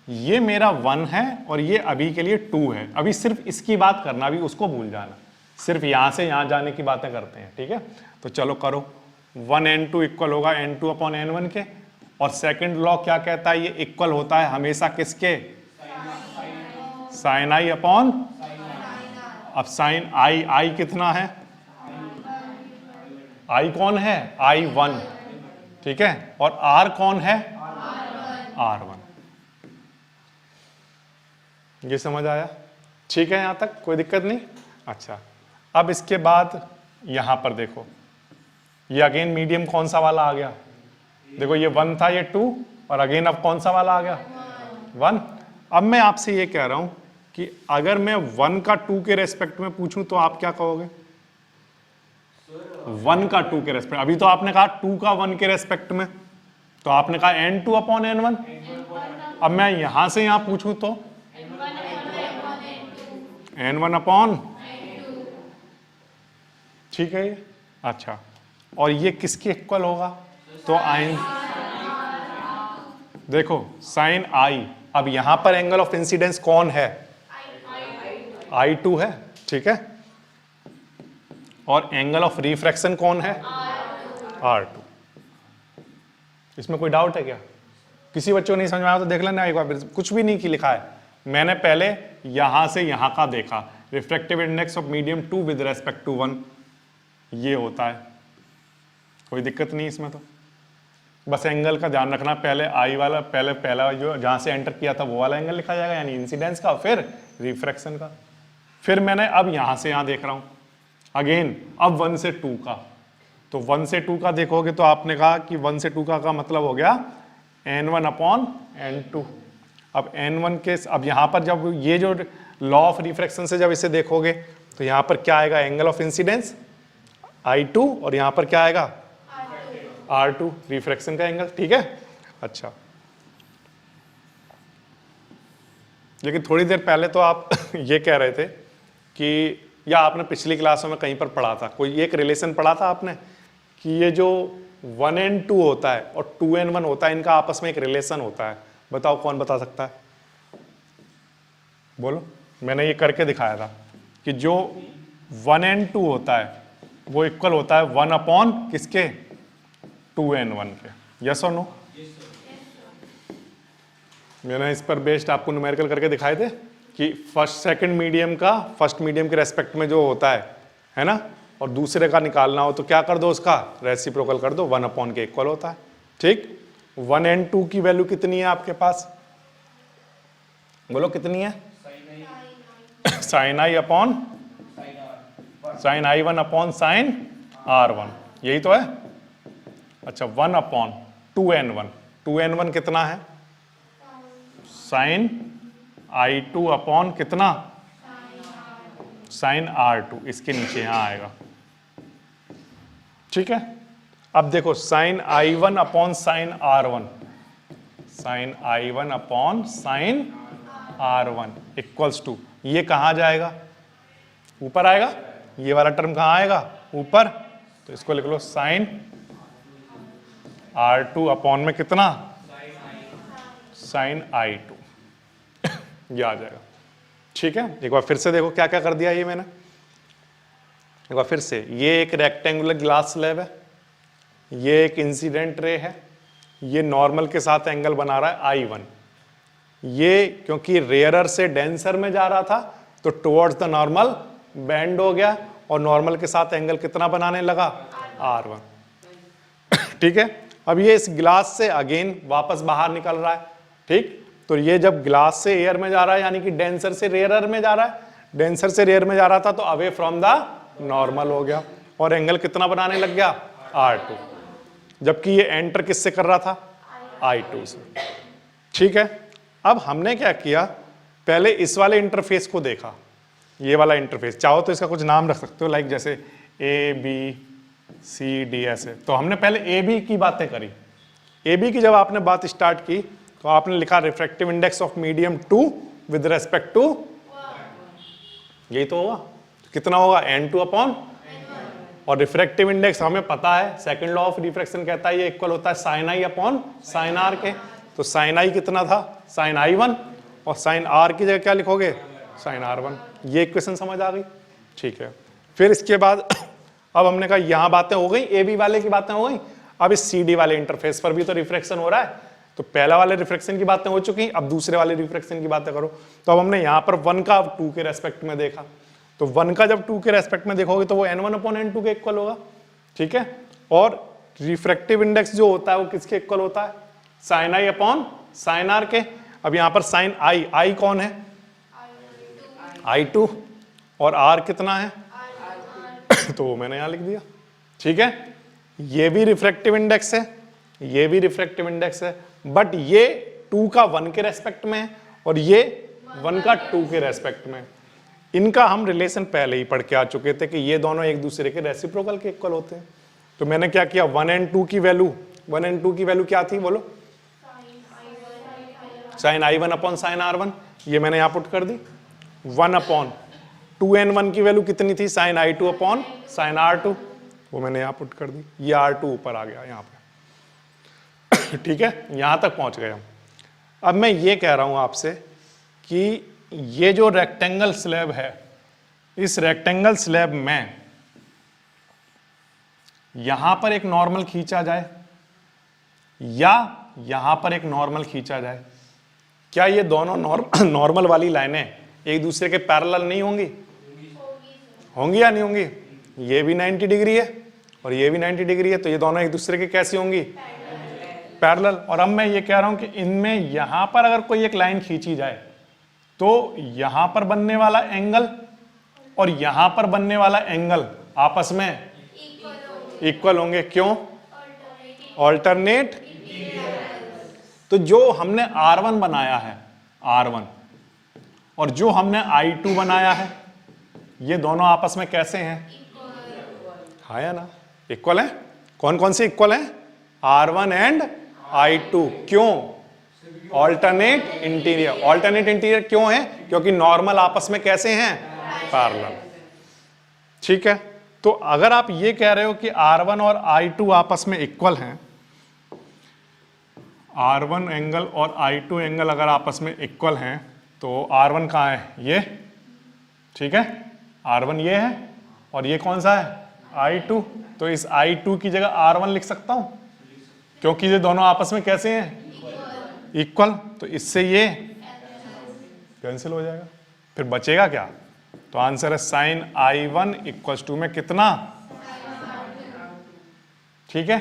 ये मेरा 1 है और ये अभी के लिए 2 है, अभी सिर्फ इसकी बात करना, अभी उसको भूल जाना, सिर्फ यहां से यहां जाने की बातें करते हैं, ठीक है। तो चलो करो, 1 n2 इक्वल होगा n2 अपॉन n1 के, और सेकंड लॉ क्या कहता है, ये इक्वल होता है हमेशा किसके, साइन आई अपॉन, अब साइन आई कितना है, आई कौन है, I1, ठीक है, और R कौन है, R1। ये समझ आया, ठीक है, यहां तक कोई दिक्कत नहीं। अच्छा, अब इसके बाद यहां पर देखो, ये अगेन मीडियम कौन सा वाला आ गया, देखो ये 1 था, ये 2, और अगेन अब कौन सा वाला आ गया, 1। अब मैं आपसे ये कह रहा हूं कि अगर मैं 1 का 2 के रेस्पेक्ट में पूछूं तो आप क्या कहोगे, 1 का 2 के रेस्पेक्ट, अभी तो आपने कहा 2 का 1 के रेस्पेक्ट में, तो आपने कहा n2 अपॉन n1। अब मैं यहां से यहां पूछूं तो n1 अपॉन, ठीक है, अच्छा, और ये किसके इक्वल होगा, तो आई, देखो साइन आई, अब यहां पर एंगल ऑफ इंसिडेंस कौन है, I2 है, ठीक है, और एंगल ऑफ रिफ्रैक्शन कौन है, R2। इसमें कोई डाउट है क्या, किसी बच्चों को नहीं समझ में आया तो देख लेना एक बार, कुछ भी नहीं की लिखा है, मैंने पहले यहां से यहां का देखा, refractive index of medium 2 with respect to 1, ये होता है, कोई दिक्कत नहीं इसमें। तो बस एंगल का ध्यान रखना, पहले आई वाला, पहला जो जहां से एंटर किया था वो वाला एंगल लिखा जाएगा, यानी इंसिडेंस का, फिर रिफ्रैक्शन का। फिर मैंने अब यहां से यहां देख रहा हूं, अगेन अब 1 से 2 का, तो 1 से 2 का देखोगे तो आपने कहा कि 1 से 2 का मतलब हो गया n1 अपॉन n2। अब n1 के, अब यहां पर जब ये जो लॉ ऑफ रिफ्रैक्शन से जब इसे देखोगे तो यहां पर क्या आएगा, एंगल ऑफ इंसिडेंस I2, और यहां पर क्या आएगा, R2, रिफ्रैक्शन का एंगल, ठीक है। अच्छा, लेकिन थोड़ी देर पहले तो आप ये कह रहे थे कि, या आपने पिछली क्लासों में कहीं पर पढ़ा था, कोई एक रिलेशन पढ़ा था आपने कि ये जो 1 and 2 होता है और 2 and 1 होता है, इनका आपस में एक रिलेशन होता है, बताओ कौन बता सकता है, बोलो। मैंने ये करके दिखाया था कि जो 1 and 2 होता है वो इक्वल होता है 1 अपॉन किसके, 2 and 1 के, यस और नो, मैंने इस पर बेस्ड आपको न्यूमेरिकल करके दिखाए थे कि सेकंड मीडियम का फर्स्ट मीडियम के रेस्पेक्ट में जो होता है ना, और दूसरे का निकालना हो तो क्या कर दो, उसका रेसिप्रोकल कर दो, 1 अपॉन के इक्वल होता है। ठीक, 1 and 2 की वैल्यू कितनी है आपके पास, बोलो कितनी है? साइन आई upon sine I1 upon sine R1, यही तो है। अच्छा, 1 अपॉन 2n1, 2n1 कितना है? साइन I2 अपॉन कितना? साइन R2, इसके नीचे यहां आएगा। ठीक है, अब देखो sine I1 upon sine R1, sine I1 upon sine R1 equals to, ये कहां जाएगा? ऊपर आएगा। ये वाला टर्म कहां आएगा? ऊपर। तो इसको लिख लो साइन R2 अपॉन में कितना? साइन I2, ये आ जाएगा। ठीक है, एक बार फिर से देखो क्या क्या कर दिया ये मैंने। एक बार फिर से, ये एक रेक्टेंगुलर ग्लास स्लैब है, ये एक इंसिडेंट रे है, ये नॉर्मल के साथ एंगल बना रहा है I1। ये क्योंकि रेयरर से डेंसर में जा रहा था तो टुवर्ड्स द नॉर्मल बेंड हो गया और नॉर्मल के साथ एंगल कितना बनाने लगा? R1। ठीक है, अब ये इस ग्लास से अगेन वापस बाहर निकल रहा है। ठीक, तो ये जब ग्लास से एयर में जा रहा है, यानी कि डेंसर से रेयरर में जा रहा है, डेंसर से रेयर में जा रहा था तो अवे फ्रॉम द नॉर्मल हो गया और एंगल कितना बनाने लग गया? R2। जबकि ये एंटर किससे कर रहा था? I2 से। ठीक है, अब हमने क्या किया, पहले इस वाले इंटरफेस को देखा, ये वाला इंटरफेस, चाहो तो इसका कुछ नाम रख सकते हो, लाइक जैसे ABCD ऐसे। तो हमने पहले AB की बातें करी। AB की जब आपने बात स्टार्ट की तो आपने लिखा refractive index of medium 2 with respect to, यही तो होगा। कितना होगा? N2 अपॉन, और रिफ्रैक्टिव इंडेक्स हमें पता है, सेकंड लॉ ऑफ रिफ्रैक्शन कहता है ये इक्वल होता है sine I upon sine R के। तो साइन I कितना था? साइन I1, और साइन R की जगह क्या लिखोगे? Sign R1। ये इक्वेशन समझ आ गई? ठीक है, फिर इसके बाद अब हमने कहा यहां बातें हो गई, AB वाले की बातें हो गई, अब इस CD वाले इंटरफेस पर भी तो रिफ्रैक्शन हो रहा है। तो पहला वाले रिफ्रैक्शन की बातें हो चुकी, अब दूसरे वाले रिफ्रैक्शन की बातें करो। तो अब हमने यहां पर 1 का 2 के रेस्पेक्ट में देखा, तो 1 का जब 2 के रेस्पेक्ट में देखोगे तो वो N1 अपॉन N2 के इक्वल होगा। ठीक है, और रिफ्रैक्टिव इंडेक्स जो होता है वो किसके इक्वल होता है? Sine I upon sine R के। अब यहां पर साइन I कौन है? I2, और R कितना है? तो वो मैंने यहां लिख दिया। ठीक है, ये भी रिफ्रैक्टिव इंडेक्स है, ये भी रिफ्रैक्टिव इंडेक्स है, बट ये 2 का 1 के रेस्पेक्ट में है और ये 1 का 2 के रेस्पेक्ट में। इनका हम रिलेशन पहले ही पढ़ के आ चुके थे कि ये दोनों एक दूसरे के रेसिप्रोकल के इक्वल होते हैं। तो मैंने क्या किया, 1 and 2 की वैल्यू, 1 and 2 की वैल्यू क्या थी बोलो? Sign I1 upon sine R1, ये मैंने यहां पुट कर दी। 1 अपॉन 2n1 की वैल्यू कितनी थी? Sign I2 upon sine R2, वो मैंने यहां पुट कर दी। ये R2 ऊपर आ गया यहां पे। ठीक है, यहां तक पहुंच गए हम। अब मैं ये कह रहा हूं आपसे कि ये जो रेक्टेंगल स्लैब है, इस रेक्टेंगल स्लैब में यहां पर एक नॉर्मल खींचा जाए या यहां पर एक नॉर्मल खींचा जाए, क्या ये दोनों नॉर्मल वाली लाइनें एक दूसरे के पैरेलल नहीं होंगी? होंगी या नहीं होंगी? ये भी 90 डिग्री है और ये भी 90 डिग्री है, तो ये दोनों एक दूसरे के कैसी होंगी? पैरेलल। और अब मैं ये कह रहा हूं कि इनमें यहां पर अगर कोई एक लाइन खींची जाए तो यहां पर बनने वाला एंगल और यहां पर बनने वाला एंगल आपस में इक्वल होंगे। क्यों? ऑल्टरनेट। तो जो हमने R1 बनाया है, R1, और जो हमने I2 बनाया है, ये दोनों आपस में कैसे हैं? हाँ या ना? इक्वल है। कौन कौन से इक्वल हैं? R1 and I2। क्यों? Alternate interior. ऑल्टरनेट इंटीरियर क्यों है? क्योंकि नॉर्मल आपस में कैसे हैं? पैरेलल। ठीक है, तो अगर आप ये कह रहे हो कि R1 और I2 आपस में इक्वल हैं, R1 एंगल और I2 एंगल अगर आपस में इक्वल हैं, तो R1 कहाँ है? ये। ठीक है, R1 ये है और ये कौन सा है? I2। तो इस I2 की जगह R1 लिख सकता हूं? क्योंकि ये दोनों आपस में कैसे हैं, इक्वल, तो इससे ये कैंसिल हो जाएगा, फिर बचेगा क्या, तो आंसर है साइन I1 इक्वल्स टू में कितना, ठीक है,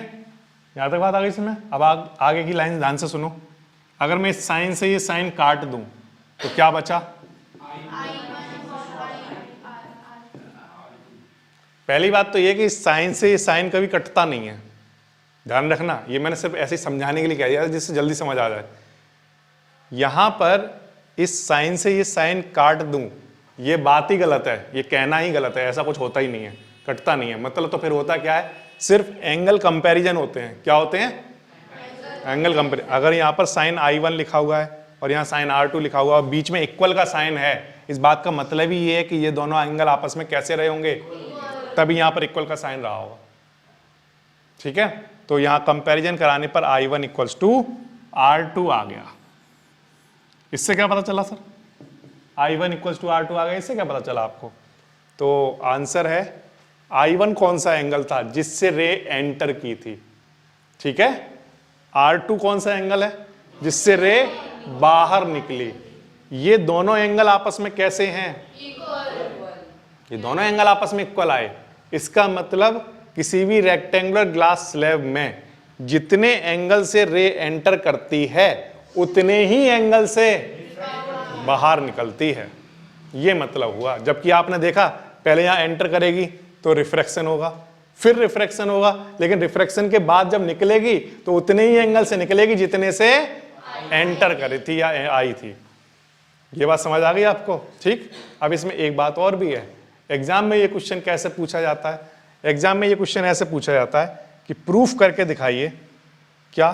यहां तक बात आ गई इसमें। अब आगे की लाइन ध्यान से सुनो, अगर मैं इस साइन से ये साइन काट दूं तो क्या बचा, पहली बात तो ये कि इस साइन से ये साइन कभी कटता नहीं है, ध्यान रखना, ये मैंने सिर्फ ऐसे ही समझाने के लिए कह दिया जिससे जल्दी समझ आ जाए। यहां पर इस साइन से ये साइन काट दूं, ये बात ही गलत है, ये कहना ही गलत है, ऐसा कुछ होता ही नहीं है, कटता नहीं है, मतलब तो फिर होता क्या है, सिर्फ एंगल कंपैरिजन होते हैं, क्या होते हैं, एंगल कंपैरिजन। अगर यहाँ पर साइन I1 लिखा हुआ है और यहाँ साइन R2 लिखा हुआ है, बीच में इक्वल का साइन है, इस बात का मतलब ही ये है कि ये दोनों एंगल आपस में कैसे रहे होंगे, तभी यहाँ पर इक्वल का साइन रहा होगा, ठीक है। तो यहाँ कंपैरिजन कराने पर I1 इक्वल्स टू R2 आ गया। इससे क्या पता चला sir, I1 equals to R2 आ गया, इससे क्या पता चला आपको, तो आंसर है I1 कौन सा एंगल था जिससे रे एंटर की थी, ठीक है, R2 कौन सा एंगल है जिससे रे बाहर निकली। ये दोनों एंगल आपस में कैसे हैं, ये दोनों एंगल आपस में इक्वल आए, इसका मतलब किसी भी रेक्टेंगुलर ग्लास स्लैब में जितने एंगल से रे एंटर करती है उतने ही एंगल से बाहर निकलती है, ये मतलब हुआ। जबकि आपने देखा पहले यहां एंटर करेगी तो रिफ्रैक्शन होगा, फिर रिफ्रैक्शन होगा, लेकिन रिफ्रैक्शन के बाद जब निकलेगी तो उतने ही एंगल से निकलेगी जितने से एंटर करी थी या आई थी। ये बात समझ आ गई आपको, ठीक। अब इसमें एक बात और भी है, एग्जाम में ये क्वेश्चन कैसे पूछा जाता है, एग्जाम में ये क्वेश्चन ऐसे पूछा जाता है कि प्रूफ करके दिखाइए क्या,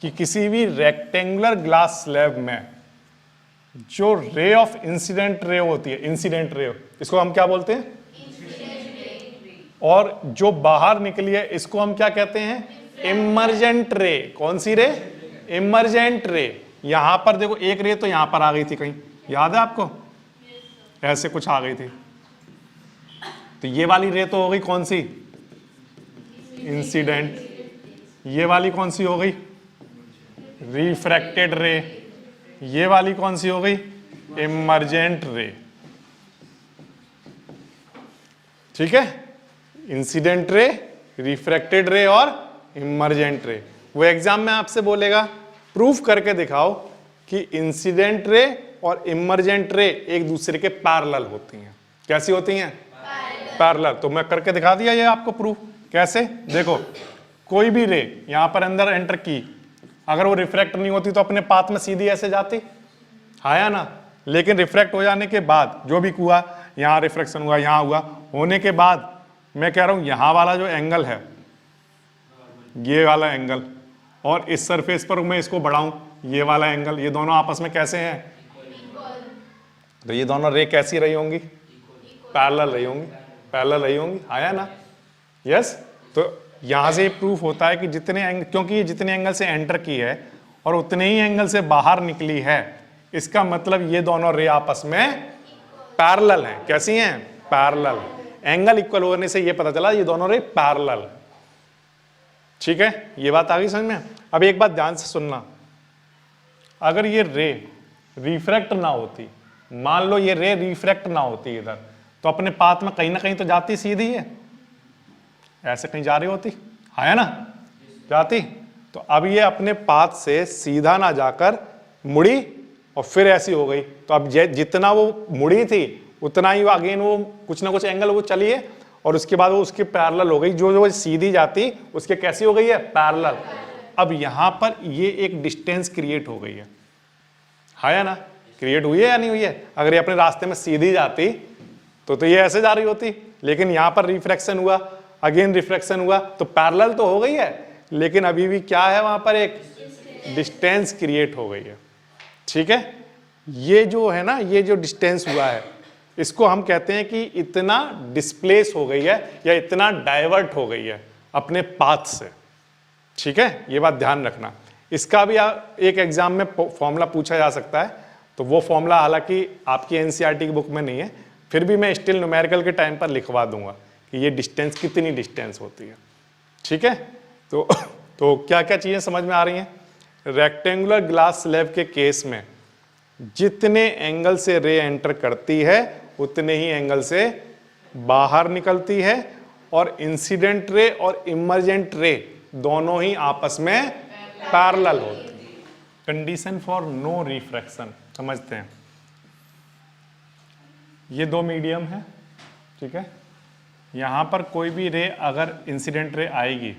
कि किसी भी रेक्टेंगुलर ग्लास स्लैब में जो रे ऑफ इंसिडेंट रे होती है, इंसिडेंट रे, इसको हम क्या बोलते हैं, और जो बाहर निकली है इसको हम क्या कहते हैं, इमर्जेंट रे। कौन सी रे, इमर्जेंट रे। यहां पर देखो एक रे तो यहां पर आ गई थी कहीं, याद है आपको, ऐसे कुछ आ गई थी, तो ये वाली रे तो हो गई कौन सी, इंसिडेंट, ये वाली कौन सी हो गई, रिफ्रैक्टेड रे, ये वाली कौन सी हो गई, इमर्जेंट रे, ठीक है, इंसिडेंट रे, रिफ्रैक्टेड रे और इमर्जेंट रे। वो एग्जाम में आपसे बोलेगा प्रूफ करके दिखाओ कि इंसिडेंट रे और इमर्जेंट रे एक दूसरे के पैरेलल होती हैं। कैसी होती हैं, पैरेलल। तो मैं करके दिखा दिया ये आपको प्रूफ, कैसे, देखो कोई भी रे यहां पर अंदर एंटर की, अगर वो रिफ्रैक्ट नहीं होती तो अपने पाथ में सीधी ऐसे जाती, हाँ या ना, लेकिन रिफ्रैक्ट हो जाने के बाद जो भी हुआ, यहां रिफ्रैक्शन हुआ, यहां हुआ, होने के बाद मैं कह रहा हूं यहां वाला जो एंगल है, ये वाला एंगल, और इस सरफेस पर मैं इसको बढ़ाऊं, ये वाला एंगल, ये दोनों आपस में कैसे हैं, तो ये दोनों रे कैसी रही होंगी, पैरेलल रही होंगी, पैरेलल रही होंगी, आया ना, यस। तो यहां से प्रूफ होता है कि जितने एंगल, क्योंकि ये जितने एंगल से एंटर की है और उतने ही एंगल से बाहर निकली है, इसका मतलब ये दोनों रे आपस में पैरेलल हैं। कैसी हैं, पैरेलल। एंगल इक्वल होने से ये पता चला ये दोनों रे पैरेलल है, ठीक है, ये बात आ गई समझ में। अब एक बात ध्यान से सुनना, अगर ये रे रिफ्रैक्ट ना होती, मान लो ये रे रिफ्रैक्ट ना होती इधर, तो अपने पाथ में कहीं ना कहीं तो जाती सीधी है, ऐसे कहीं जा रही होती, है ना, जाती। तो अब ये अपने पाथ से सीधा ना जाकर मुड़ी और फिर ऐसी हो गई, तो अब जितना वो मुड़ी थी उतना ही अगेन वो कुछ ना कुछ एंगल वो चली है, और उसके बाद वो उसके पैरेलल हो गई, जो सीधी जाती उसके कैसी हो गई है, पैरेलल। अब यहां पर ये एक डिस्टेंस क्रिएट हो गई है या ना, क्रिएट हुई है या नहीं हुई है। अगर ये अपने रास्ते में सीधी जाती तो ये ऐसे जा रही होती, लेकिन यहां पर रिफ्रैक्शन हुआ, अगेन रिफ्रैक्शन हुआ, तो पैरेलल तो हो गई है, लेकिन अभी भी क्या है, वहां पर एक डिस्टेंस क्रिएट हो गई है, ठीक है। ये जो है ना, ये जो डिस्टेंस हुआ है, इसको हम कहते हैं कि इतना डिस्प्लेस हो गई है या इतना डाइवर्ट हो गई है अपने पाथ से, ठीक है, ये बात ध्यान रखना। इसका भी एक एग्जाम में फॉर्मूला पूछा जा सकता है, तो वो फॉर्मूला हालांकि आपकी एनसीईआरटी की बुक में नहीं है, फिर भी मैं स्टिल न्यूमेरिकल के टाइम पर लिखवा दूंगा कि ये डिस्टेंस कितनी डिस्टेंस होती है, ठीक है। तो तो क्या क्या चीजें समझ में आ रही हैं? रेक्टेंगुलर ग्लास स्लैब के केस में जितने एंगल से रे एंटर करती है उतने ही एंगल से बाहर निकलती है, और इंसिडेंट रे और इमर्जेंट रे दोनों ही आपस में पैरेलल होते हैं। कंडीशन फॉर नो रिफ्रैक्शन समझते हैं। ये दो मीडियम है, ठीक है। यहां पर कोई भी रे अगर इंसिडेंट रे आएगी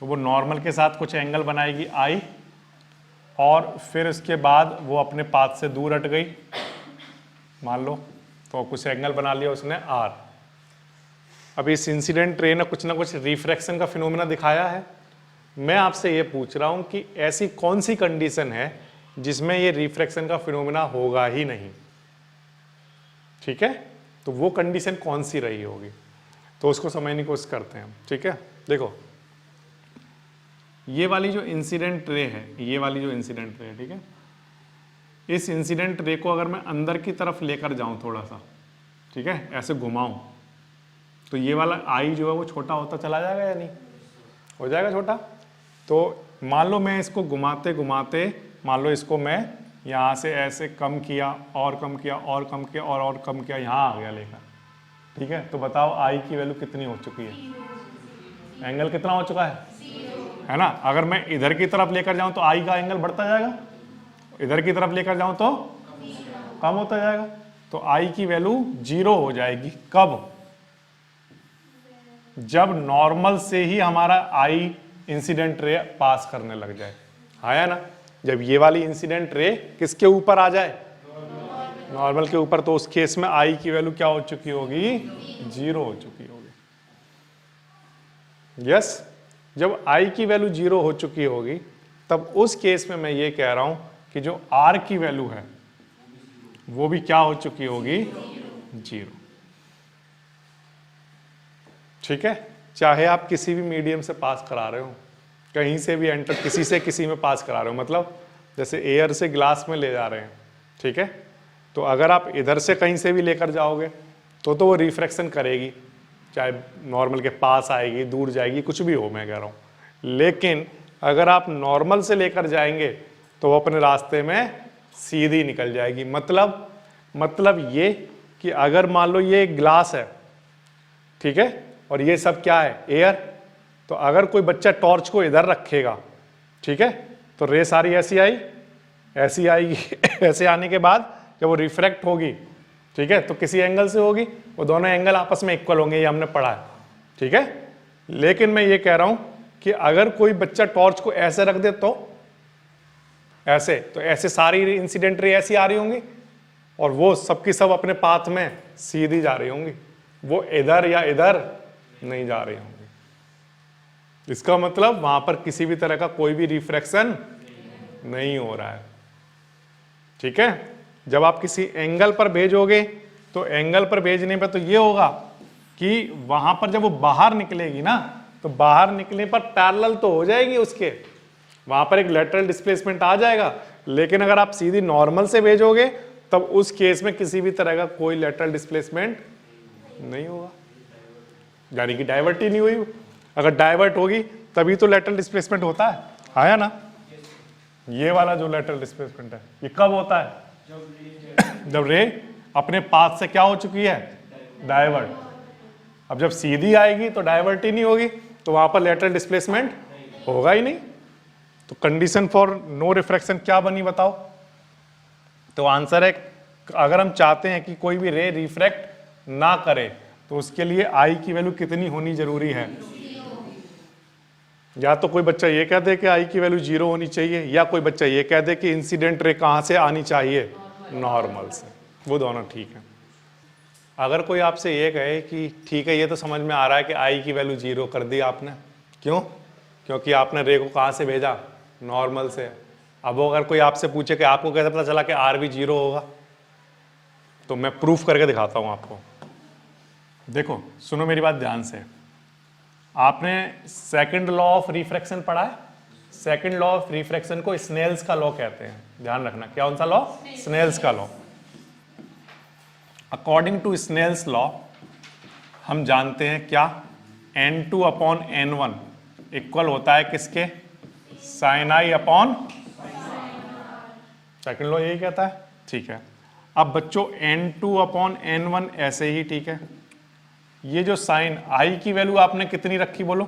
तो वो नॉर्मल के साथ कुछ एंगल बनाएगी आई, और फिर उसके बाद वो अपने पाथ से दूर हट गई मान लो, तो कुछ एंगल बना लिया उसने आर। अब इस इंसिडेंट रे ने कुछ ना कुछ रिफ्रैक्शन का फिनोमेना दिखाया है। मैं आपसे ये पूछ रहा हूं कि ऐसी कौन सी कंडीशन है जिसमें ये रिफ्रैक्शन का फिनोमेना होगा ही नहीं, ठीक है। तो वो कंडीशन कौन सी रही होगी, तो उसको समझने की कोशिश करते हैं, ठीक है। देखो ये वाली जो इंसिडेंट रे है, ये वाली जो इंसिडेंट रे है, ठीक है, इस इंसिडेंट रे को अगर मैं अंदर की तरफ लेकर जाऊं थोड़ा सा, ठीक है, ऐसे घुमाऊं, तो ये वाला आई जो है वो छोटा होता चला जाएगा या नहीं, हो जाएगा छोटा। तो मान लो मैं इसको घुमाते घुमाते, मान लो इसको मैं यहाँ से ऐसे कम किया और कम किया और कम किया और कम किया, यहाँ आ गया लेकर, ठीक है। तो बताओ आई की वैल्यू कितनी हो चुकी है, एंगल कितना हो चुका है ना। अगर मैं इधर की तरफ लेकर जाऊं तो आई का एंगल बढ़ता जाएगा, इधर की तरफ लेकर जाऊं तो कम होता जाएगा। तो आई की वैल्यू 0 हो जाएगी कब, जब नॉर्मल से ही हमारा आई इंसिडेंट रे पास करने लग जाए, आया ना। जब ये वाली इंसिडेंट रे किसके ऊपर आ जाए, नॉर्मल के ऊपर, तो उस केस में आई की वैल्यू क्या हो चुकी होगी, 0 हो चुकी होगी। यस, जब आई की वैल्यू 0 हो चुकी होगी तब उस केस में मैं ये कह रहा हूं कि जो आर की वैल्यू है वो भी क्या हो चुकी होगी, 0, ठीक है। चाहे आप किसी भी मीडियम से पास करा रहे हो, कहीं से भी एंटर किसी से किसी में पास करा रहे हो, मतलब जैसे एयर से ग्लास में ले जा रहे हैं, ठीक है। तो अगर आप इधर से कहीं से भी लेकर जाओगे तो वो रिफ्रैक्शन करेगी, चाहे नॉर्मल के पास आएगी, दूर जाएगी, कुछ भी हो, मैं कह रहा हूं। लेकिन अगर आप नॉर्मल से लेकर जाएंगे तो वो अपने रास्ते में सीधी निकल जाएगी। मतलब ये कि अगर मान लो ये एक ग्लास है, ठीक है, और ये सब क्या है, एयर, तो अगर कोई बच्चा टॉर्च को इधर रखेगा, ठीक है, तो रे सारी ऐसी आई, ऐसी आएगी ऐसे आने के बाद जब वो रिफ्रैक्ट होगी, ठीक है, तो किसी एंगल से होगी, वो दोनों एंगल आपस में इक्वल होंगे, ये हमने पढ़ा है, ठीक है। लेकिन मैं ये कह रहा हूं कि अगर कोई बच्चा टॉर्च को ऐसे रख दे तो ऐसे, तो ऐसे सारी इंसिडेंट रे ऐसी आ रही होंगी और वो सबकी सब अपने पाथ में सीधी जा रही होंगी, वो इधर या इधर नहीं जा रही होंगी। इसका मतलब वहां पर किसी भी तरह का कोई भी रिफ्रैक्शन नहीं हो रहा है, ठीक है। जब आप किसी एंगल पर भेजोगे तो एंगल पर भेजने पर तो ये होगा कि वहां पर जब वो बाहर निकलेगी ना, तो बाहर निकलने पर पैरेलल तो हो जाएगी उसके, वहां पर एक लेटरल डिस्प्लेसमेंट आ जाएगा। लेकिन अगर आप सीधी नॉर्मल से भेजोगे तब उस केस में किसी भी तरह का कोई लेटरल डिस्प्लेसमेंट नहीं होगा, यानी कि डाइवर्ट ही नहीं हुई। अगर डाइवर्ट होगी तभी तो लेटरल डिस्प्लेसमेंट होता है, आया ना। ये वाला जो लेटरल डिस्प्लेसमेंट है ये कब होता है, जब रे अपने पाथ से क्या हो चुकी है, डाइवर्ट। अब जब सीधी आएगी तो डाइवर्ट ही नहीं होगी, तो वहां पर लेटरल डिस्प्लेसमेंट होगा ही नहीं। तो कंडीशन फॉर नो रिफ्रैक्शन क्या बनी बताओ। तो आंसर है, अगर हम चाहते हैं कि कोई भी रे रिफ्रैक्ट ना करे तो उसके लिए आई की वैल्यू कितनी होनी जरूरी है। या तो कोई बच्चा ये कह दे कि आई की वैल्यू 0 होनी चाहिए, या कोई बच्चा ये कह दे कि इंसिडेंट रे कहां से आनी चाहिए, नॉर्मल से। वो दोनों ठीक है। अगर कोई आपसे ये कहे कि ठीक है ये तो समझ में आ रहा है कि आई की वैल्यू 0 कर दी आपने, क्यों, क्योंकि आपने रे को कहां से भेजा, नॉर्मल से। अब अगर कोई आपसे पूछे कि आपको कैसे पता चला कि आर भी 0 होगा, तो मैं प्रूफ करके दिखाता हूं आपको। देखो सुनो मेरी बात ध्यान से, आपने सेकंड लॉ ऑफ रिफ्रैक्शन पढ़ा है। सेकंड लॉ ऑफ रिफ्रैक्शन को स्नेल्स का लॉ कहते हैं, ध्यान रखना। क्या कौन सा लॉ, स्नेल्स का law. According to Snell's law हम जानते हैं क्या, N2/N1 इक्वल होता है किसके? साइन आई अपॉन सेकंड लॉ यही कहता है, ठीक है। अब बच्चों n2 अपॉन n1 ऐसे ही, ठीक है। ये जो साइन आई की वैल्यू आपने कितनी रखी बोलो?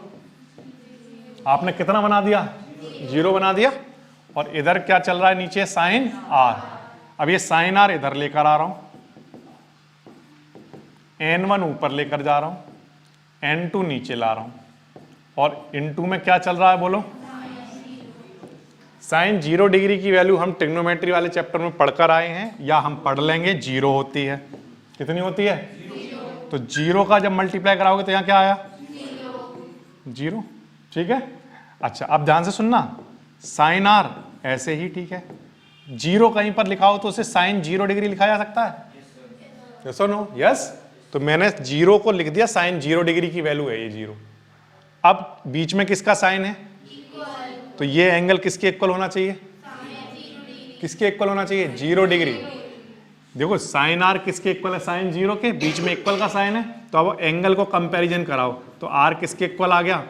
आपने कितना बना दिया? 0 बना दिया। और इधर क्या चल रहा है नीचे? Sine R. अब ये साइन आर इधर लेकर आ रहा हूं, n1 ऊपर लेकर जा रहा हूं, n2 नीचे ला रहा हूं, और इनटू में क्या चल रहा है बोलो? साइन 0 डिग्री की वैल्यू हम ट्रिग्नोमेट्री वाले चैप्टर में पढ़कर आए हैं, या हम पढ़ लेंगे 0 होती है। कितनी होती है? 0। तो 0 का जब मल्टीप्लाई कराओगे तो यहां क्या आया? 0, ठीक है। अच्छा अब ध्यान से सुनना, साइन आर ऐसे ही, ठीक है। 0 कहीं पर लिखा हो तो उसे साइन 0 डिग्री लिखा जा सकता है? यस और नो? यस। तो मैंने 0 को लिख दिया, साइन 0 डिग्री की वैल्यू है ये 0। अब बीच में किसका साइन है? तो ये एंगल किसके इक्वल होना चाहिए? किसके इक्वल होना चाहिए? 0 डिग्री। देखो साइन आर किसके इक्वल है? साइन 0 के, बीच में इक्वल का साइन है, तो अब एंगल को कंपैरिजन कराओ तो आर किसके इक्वल आ गया?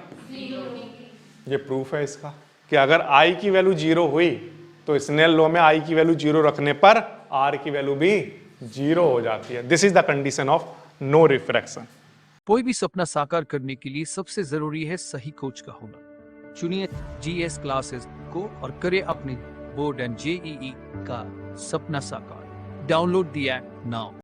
ये प्रूफ है इसका कि अगर आई की वैल्यू 0 हुई तो स्नेल लॉ में आई की वैल्यू 0 रखने पर आर की वैल्यू भी 0 हो जाती है। This is the condition of no refraction. कोई भी सपना साकार करने के लिए सबसे जरूरी है सही कोच का होना। चुनिए जीएस क्लासेस को और करें अपने बोर्ड एंड जेईई का सपना साकार। Download the app now.